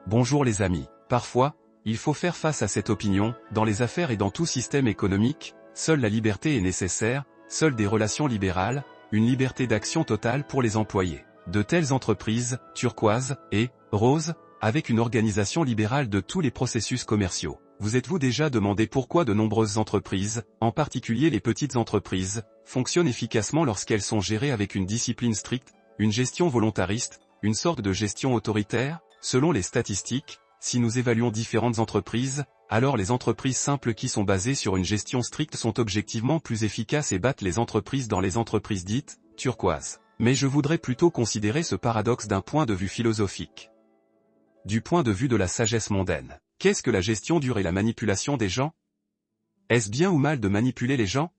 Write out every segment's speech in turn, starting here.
Bonjour les amis. Parfois, il faut faire face à cette opinion, dans les affaires et dans tout système économique, seule la liberté est nécessaire, seules des relations libérales, une liberté d'action totale pour les employés. De telles entreprises, turquoise et rose, avec une organisation libérale de tous les processus commerciaux. Vous êtes-vous déjà demandé pourquoi de nombreuses entreprises, en particulier les petites entreprises, fonctionnent efficacement lorsqu'elles sont gérées avec une discipline stricte, une gestion volontariste, une sorte de gestion autoritaire? Selon les statistiques, si nous évaluons différentes entreprises, alors les entreprises simples qui sont basées sur une gestion stricte sont objectivement plus efficaces et battent les entreprises dans les entreprises dites turquoises. Mais je voudrais plutôt considérer ce paradoxe d'un point de vue philosophique. Du point de vue de la sagesse mondaine. Qu'est-ce que la gestion dure et la manipulation des gens? Est-ce bien ou mal de manipuler les gens?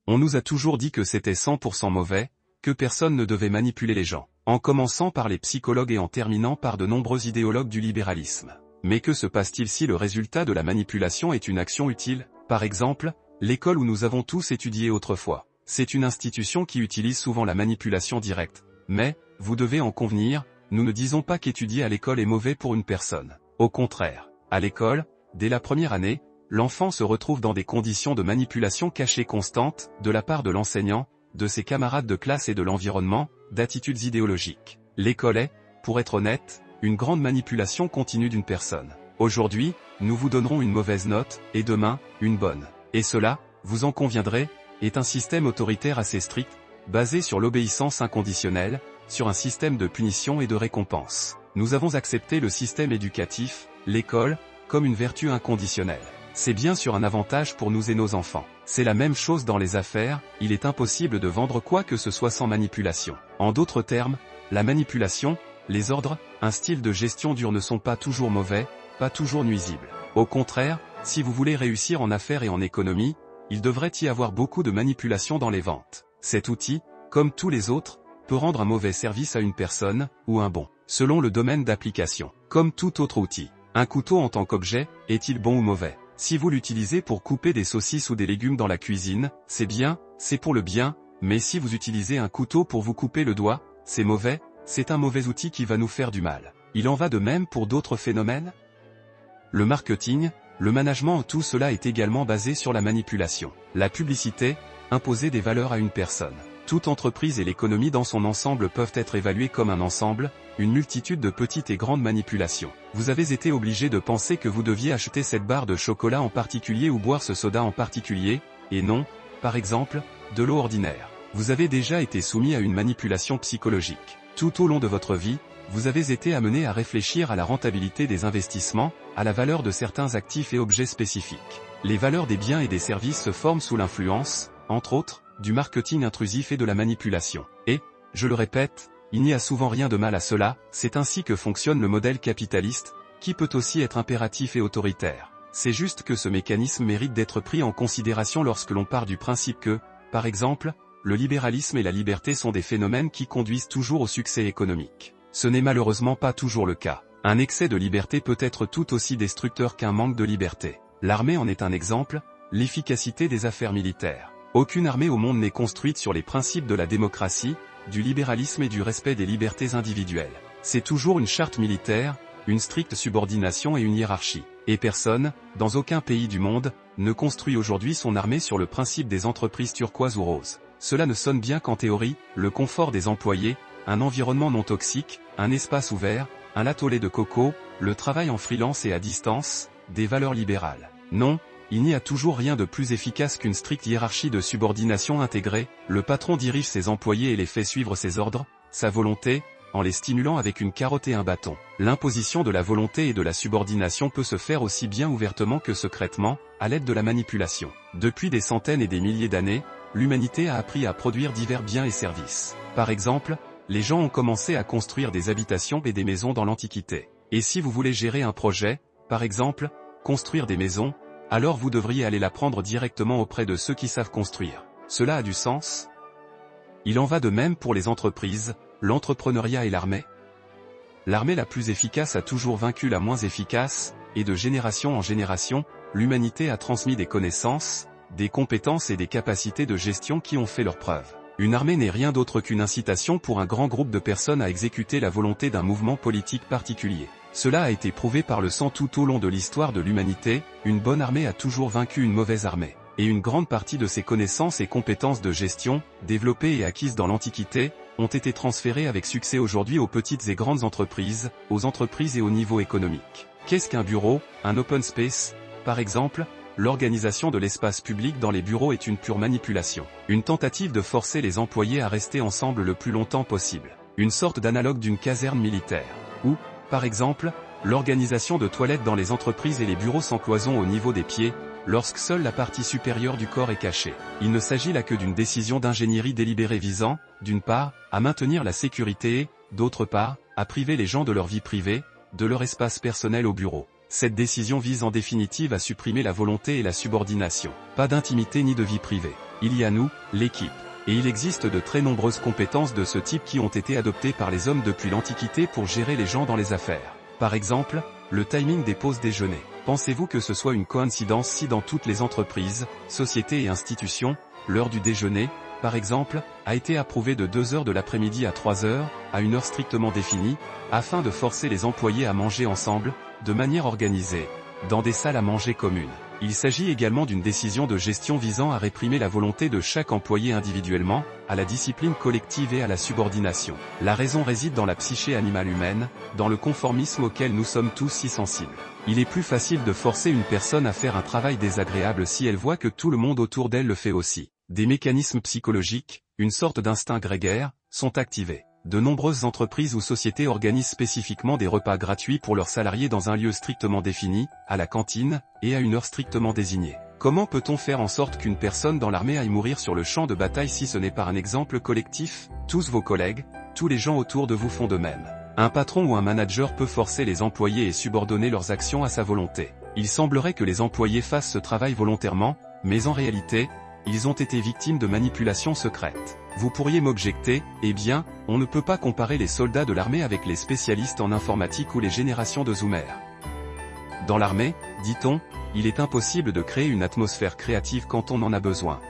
On nous a toujours dit que c'était 100% mauvais, que personne ne devait manipuler les gens, en commençant par les psychologues et en terminant par de nombreux idéologues du libéralisme. Mais que se passe-t-il si le résultat de la manipulation est une action utile? Par exemple, l'école où nous avons tous étudié autrefois. C'est une institution qui utilise souvent la manipulation directe. Mais, vous devez en convenir, nous ne disons pas qu'étudier à l'école est mauvais pour une personne. Au contraire, à l'école, dès la première année, l'enfant se retrouve dans des conditions de manipulation cachée constante, de la part de l'enseignant, de ses camarades de classe et de l'environnement, d'attitudes idéologiques. L'école est, pour être honnête, une grande manipulation continue d'une personne. Aujourd'hui, nous vous donnerons une mauvaise note, et demain, une bonne. Et cela, vous en conviendrez, est un système autoritaire assez strict, basé sur l'obéissance inconditionnelle, sur un système de punition et de récompense. Nous avons accepté le système éducatif, l'école, comme une vertu inconditionnelle. C'est bien sûr un avantage pour nous et nos enfants. C'est la même chose dans les affaires, il est impossible de vendre quoi que ce soit sans manipulation. En d'autres termes, la manipulation, les ordres, un style de gestion dure ne sont pas toujours mauvais, pas toujours nuisibles. Au contraire, si vous voulez réussir en affaires et en économie, il devrait y avoir beaucoup de manipulation dans les ventes. Cet outil, comme tous les autres, peut rendre un mauvais service à une personne, ou un bon, selon le domaine d'application. Comme tout autre outil, un couteau en tant qu'objet, est-il bon ou mauvais? Si vous l'utilisez pour couper des saucisses ou des légumes dans la cuisine, c'est bien, c'est pour le bien, mais si vous utilisez un couteau pour vous couper le doigt, c'est mauvais, c'est un mauvais outil qui va nous faire du mal. Il en va de même pour d'autres phénomènes? Le marketing, le management, tout cela est également basé sur la manipulation. La publicité, imposer des valeurs à une personne. Toute entreprise et l'économie dans son ensemble peuvent être évaluées comme un ensemble, une multitude de petites et grandes manipulations. Vous avez été obligé de penser que vous deviez acheter cette barre de chocolat en particulier ou boire ce soda en particulier, et non, par exemple, de l'eau ordinaire. Vous avez déjà été soumis à une manipulation psychologique. Tout au long de votre vie, vous avez été amené à réfléchir à la rentabilité des investissements, à la valeur de certains actifs et objets spécifiques. Les valeurs des biens et des services se forment sous l'influence, entre autres, du marketing intrusif et de la manipulation. Et, je le répète, il n'y a souvent rien de mal à cela, c'est ainsi que fonctionne le modèle capitaliste, qui peut aussi être impératif et autoritaire. C'est juste que ce mécanisme mérite d'être pris en considération lorsque l'on part du principe que, par exemple, le libéralisme et la liberté sont des phénomènes qui conduisent toujours au succès économique. Ce n'est malheureusement pas toujours le cas. Un excès de liberté peut être tout aussi destructeur qu'un manque de liberté. L'armée en est un exemple, l'efficacité des affaires militaires. Aucune armée au monde n'est construite sur les principes de la démocratie, du libéralisme et du respect des libertés individuelles. C'est toujours une charte militaire, une stricte subordination et une hiérarchie. Et personne, dans aucun pays du monde, ne construit aujourd'hui son armée sur le principe des entreprises turquoises ou roses. Cela ne sonne bien qu'en théorie, le confort des employés, un environnement non toxique, un espace ouvert, un atelier de coco, le travail en freelance et à distance, des valeurs libérales. Non, il n'y a toujours rien de plus efficace qu'une stricte hiérarchie de subordination intégrée, le patron dirige ses employés et les fait suivre ses ordres, sa volonté, en les stimulant avec une carotte et un bâton. L'imposition de la volonté et de la subordination peut se faire aussi bien ouvertement que secrètement, à l'aide de la manipulation. Depuis des centaines et des milliers d'années, l'humanité a appris à produire divers biens et services. Par exemple, les gens ont commencé à construire des habitations et des maisons dans l'Antiquité. Et si vous voulez gérer un projet, par exemple, construire des maisons, alors vous devriez aller l'apprendre directement auprès de ceux qui savent construire. Cela a du sens? Il en va de même pour les entreprises, l'entrepreneuriat et l'armée. L'armée la plus efficace a toujours vaincu la moins efficace, et de génération en génération, l'humanité a transmis des connaissances, des compétences et des capacités de gestion qui ont fait leurs preuves. Une armée n'est rien d'autre qu'une incitation pour un grand groupe de personnes à exécuter la volonté d'un mouvement politique particulier. Cela a été prouvé par le sang tout au long de l'histoire de l'humanité, une bonne armée a toujours vaincu une mauvaise armée. Et une grande partie de ses connaissances et compétences de gestion, développées et acquises dans l'Antiquité, ont été transférées avec succès aujourd'hui aux petites et grandes entreprises, aux entreprises et au niveau économique. Qu'est-ce qu'un bureau, un open space? Par exemple, l'organisation de l'espace public dans les bureaux est une pure manipulation. Une tentative de forcer les employés à rester ensemble le plus longtemps possible. Une sorte d'analogue d'une caserne militaire. Ou, par exemple, l'organisation de toilettes dans les entreprises et les bureaux sans cloison au niveau des pieds, lorsque seule la partie supérieure du corps est cachée. Il ne s'agit là que d'une décision d'ingénierie délibérée visant, d'une part, à maintenir la sécurité et, d'autre part, à priver les gens de leur vie privée, de leur espace personnel au bureau. Cette décision vise en définitive à supprimer la volonté et la subordination. Pas d'intimité ni de vie privée. Il y a nous, l'équipe. Et il existe de très nombreuses compétences de ce type qui ont été adoptées par les hommes depuis l'Antiquité pour gérer les gens dans les affaires. Par exemple, le timing des pauses déjeuner. Pensez-vous que ce soit une coïncidence si dans toutes les entreprises, sociétés et institutions, l'heure du déjeuner, par exemple, a été approuvée de 2 heures de l'après-midi à 3 heures, à une heure strictement définie, afin de forcer les employés à manger ensemble, de manière organisée, dans des salles à manger communes. Il s'agit également d'une décision de gestion visant à réprimer la volonté de chaque employé individuellement, à la discipline collective et à la subordination. La raison réside dans la psyché animale humaine, dans le conformisme auquel nous sommes tous si sensibles. Il est plus facile de forcer une personne à faire un travail désagréable si elle voit que tout le monde autour d'elle le fait aussi. Des mécanismes psychologiques, une sorte d'instinct grégaire, sont activés. De nombreuses entreprises ou sociétés organisent spécifiquement des repas gratuits pour leurs salariés dans un lieu strictement défini, à la cantine, et à une heure strictement désignée. Comment peut-on faire en sorte qu'une personne dans l'armée aille mourir sur le champ de bataille si ce n'est par un exemple collectif? Tous vos collègues, tous les gens autour de vous font de même. Un patron ou un manager peut forcer les employés et subordonner leurs actions à sa volonté. Il semblerait que les employés fassent ce travail volontairement, mais en réalité, ils ont été victimes de manipulations secrètes. Vous pourriez m'objecter, eh bien, on ne peut pas comparer les soldats de l'armée avec les spécialistes en informatique ou les générations de zoomers. Dans l'armée, dit-on, il est impossible de créer une atmosphère créative quand on en a besoin.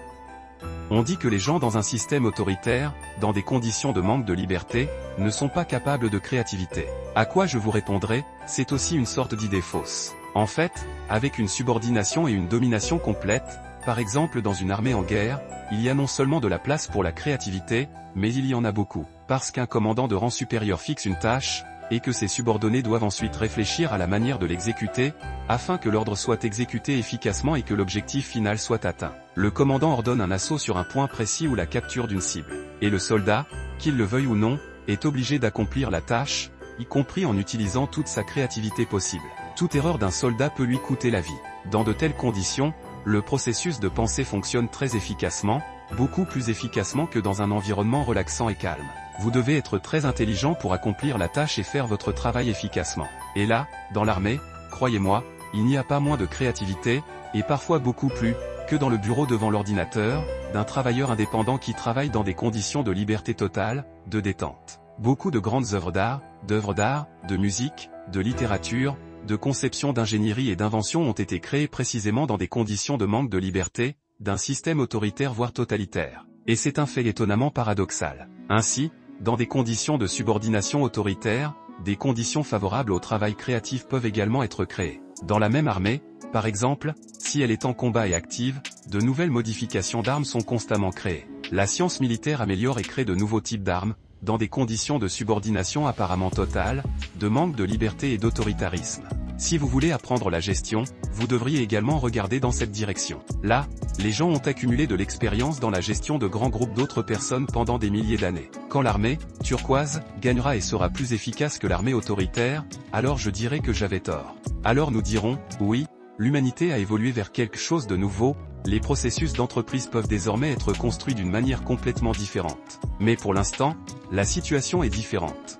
On dit que les gens dans un système autoritaire, dans des conditions de manque de liberté, ne sont pas capables de créativité. À quoi je vous répondrai, c'est aussi une sorte d'idée fausse. En fait, avec une subordination et une domination complète, par exemple dans une armée en guerre, il y a non seulement de la place pour la créativité, mais il y en a beaucoup, parce qu'un commandant de rang supérieur fixe une tâche, et que ses subordonnés doivent ensuite réfléchir à la manière de l'exécuter, afin que l'ordre soit exécuté efficacement et que l'objectif final soit atteint. Le commandant ordonne un assaut sur un point précis ou la capture d'une cible. Et le soldat, qu'il le veuille ou non, est obligé d'accomplir la tâche, y compris en utilisant toute sa créativité possible. Toute erreur d'un soldat peut lui coûter la vie. Dans de telles conditions, le processus de pensée fonctionne très efficacement, beaucoup plus efficacement que dans un environnement relaxant et calme. Vous devez être très intelligent pour accomplir la tâche et faire votre travail efficacement. Et là, dans l'armée, croyez-moi, il n'y a pas moins de créativité, et parfois beaucoup plus, que dans le bureau devant l'ordinateur, d'un travailleur indépendant qui travaille dans des conditions de liberté totale, de détente. Beaucoup de grandes œuvres d'art, de musique, de littérature, de conception d'ingénierie et d'invention ont été créées précisément dans des conditions de manque de liberté, d'un système autoritaire voire totalitaire. Et c'est un fait étonnamment paradoxal. Ainsi, dans des conditions de subordination autoritaire, des conditions favorables au travail créatif peuvent également être créées. Dans la même armée, par exemple, si elle est en combat et active, de nouvelles modifications d'armes sont constamment créées. La science militaire améliore et crée de nouveaux types d'armes, dans des conditions de subordination apparemment totale, de manque de liberté et d'autoritarisme. Si vous voulez apprendre la gestion, vous devriez également regarder dans cette direction. Là, les gens ont accumulé de l'expérience dans la gestion de grands groupes d'autres personnes pendant des milliers d'années. Quand l'armée, turquoise, gagnera et sera plus efficace que l'armée autoritaire, alors je dirai que j'avais tort. Alors nous dirons, oui, l'humanité a évolué vers quelque chose de nouveau, les processus d'entreprise peuvent désormais être construits d'une manière complètement différente. Mais pour l'instant, la situation est différente.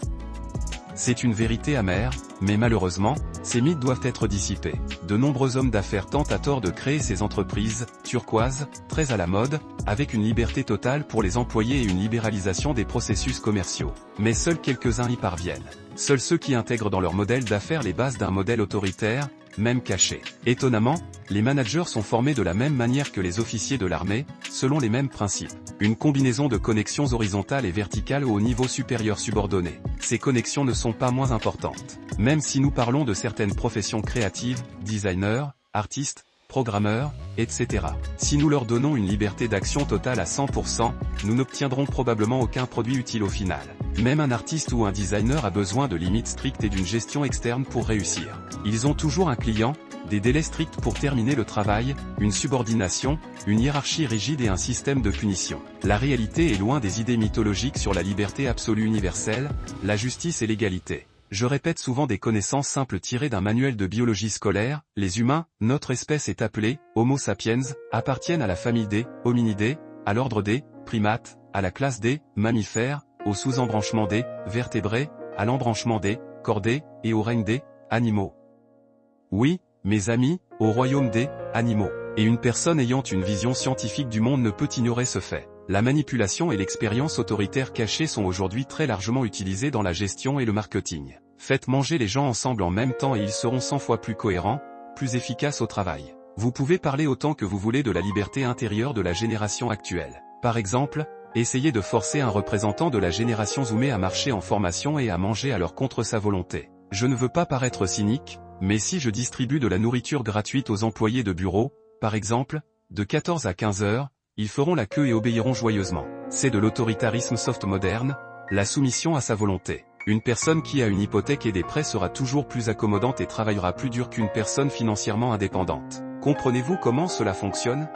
C'est une vérité amère, mais malheureusement, ces mythes doivent être dissipés. De nombreux hommes d'affaires tentent à tort de créer ces entreprises, turquoises, très à la mode, avec une liberté totale pour les employés et une libéralisation des processus commerciaux. Mais seuls quelques-uns y parviennent. Seuls ceux qui intègrent dans leur modèle d'affaires les bases d'un modèle autoritaire, même cachés. Étonnamment, les managers sont formés de la même manière que les officiers de l'armée, selon les mêmes principes. Une combinaison de connexions horizontales et verticales au niveau supérieur subordonné. Ces connexions ne sont pas moins importantes. Même si nous parlons de certaines professions créatives, designers, artistes, programmeurs, etc. Si nous leur donnons une liberté d'action totale à 100%, nous n'obtiendrons probablement aucun produit utile au final. Même un artiste ou un designer a besoin de limites strictes et d'une gestion externe pour réussir. Ils ont toujours un client, des délais stricts pour terminer le travail, une subordination, une hiérarchie rigide et un système de punition. La réalité est loin des idées mythologiques sur la liberté absolue universelle, la justice et l'égalité. Je répète souvent des connaissances simples tirées d'un manuel de biologie scolaire. Les humains, notre espèce est appelée Homo sapiens, appartiennent à la famille des Hominidae, à l'ordre des primates, à la classe des mammifères, au sous-embranchement des vertébrés, à l'embranchement des chordés et au règne des animaux. Oui, mes amis, au royaume des animaux. Et une personne ayant une vision scientifique du monde ne peut ignorer ce fait. La manipulation et l'expérience autoritaire cachée sont aujourd'hui très largement utilisées dans la gestion et le marketing. Faites manger les gens ensemble en même temps et ils seront 100 fois plus cohérents, plus efficaces au travail. Vous pouvez parler autant que vous voulez de la liberté intérieure de la génération actuelle. Par exemple, essayez de forcer un représentant de la génération zoomée à marcher en formation et à manger alors contre sa volonté. Je ne veux pas paraître cynique, mais si je distribue de la nourriture gratuite aux employés de bureau, par exemple, de 14 à 15 heures, ils feront la queue et obéiront joyeusement. C'est de l'autoritarisme soft moderne, la soumission à sa volonté. Une personne qui a une hypothèque et des prêts sera toujours plus accommodante et travaillera plus dur qu'une personne financièrement indépendante. Comprenez-vous comment cela fonctionne ?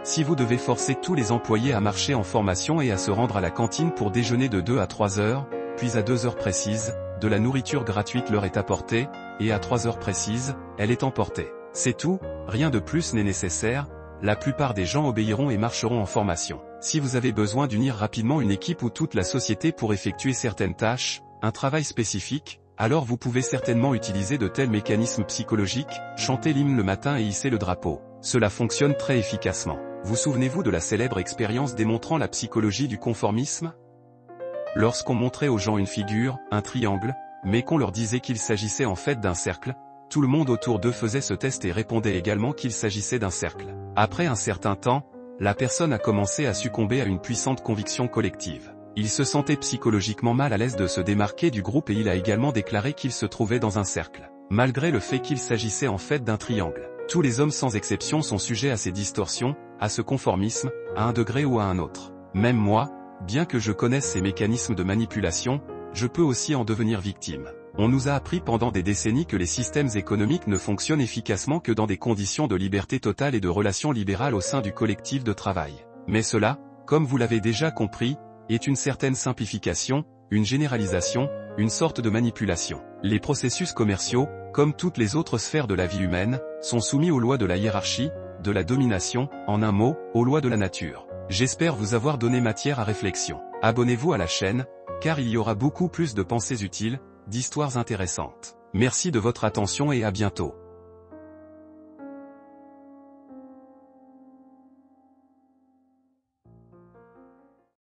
Si vous devez forcer tous les employés à marcher en formation et à se rendre à la cantine pour déjeuner de 2 à 3 heures, puis à 2 heures précises, de la nourriture gratuite leur est apportée, et à 3 heures précises, elle est emportée. C'est tout, rien de plus n'est nécessaire. La plupart des gens obéiront et marcheront en formation. Si vous avez besoin d'unir rapidement une équipe ou toute la société pour effectuer certaines tâches, un travail spécifique, alors vous pouvez certainement utiliser de tels mécanismes psychologiques, chanter l'hymne le matin et hisser le drapeau. Cela fonctionne très efficacement. Vous souvenez-vous de la célèbre expérience démontrant la psychologie du conformisme ? Lorsqu'on montrait aux gens une figure, un triangle, mais qu'on leur disait qu'il s'agissait en fait d'un cercle, tout le monde autour d'eux faisait ce test et répondait également qu'il s'agissait d'un cercle. Après un certain temps, la personne a commencé à succomber à une puissante conviction collective. Il se sentait psychologiquement mal à l'aise de se démarquer du groupe et il a également déclaré qu'il se trouvait dans un cercle, malgré le fait qu'il s'agissait en fait d'un triangle. Tous les hommes sans exception sont sujets à ces distorsions, à ce conformisme, à un degré ou à un autre. Même moi, bien que je connaisse ces mécanismes de manipulation, je peux aussi en devenir victime. On nous a appris pendant des décennies que les systèmes économiques ne fonctionnent efficacement que dans des conditions de liberté totale et de relations libérales au sein du collectif de travail. Mais cela, comme vous l'avez déjà compris, est une certaine simplification, une généralisation, une sorte de manipulation. Les processus commerciaux, comme toutes les autres sphères de la vie humaine, sont soumis aux lois de la hiérarchie, de la domination, en un mot, aux lois de la nature. J'espère vous avoir donné matière à réflexion. Abonnez-vous à la chaîne, car il y aura beaucoup plus de pensées utiles, d'histoires intéressantes. Merci de votre attention et à bientôt.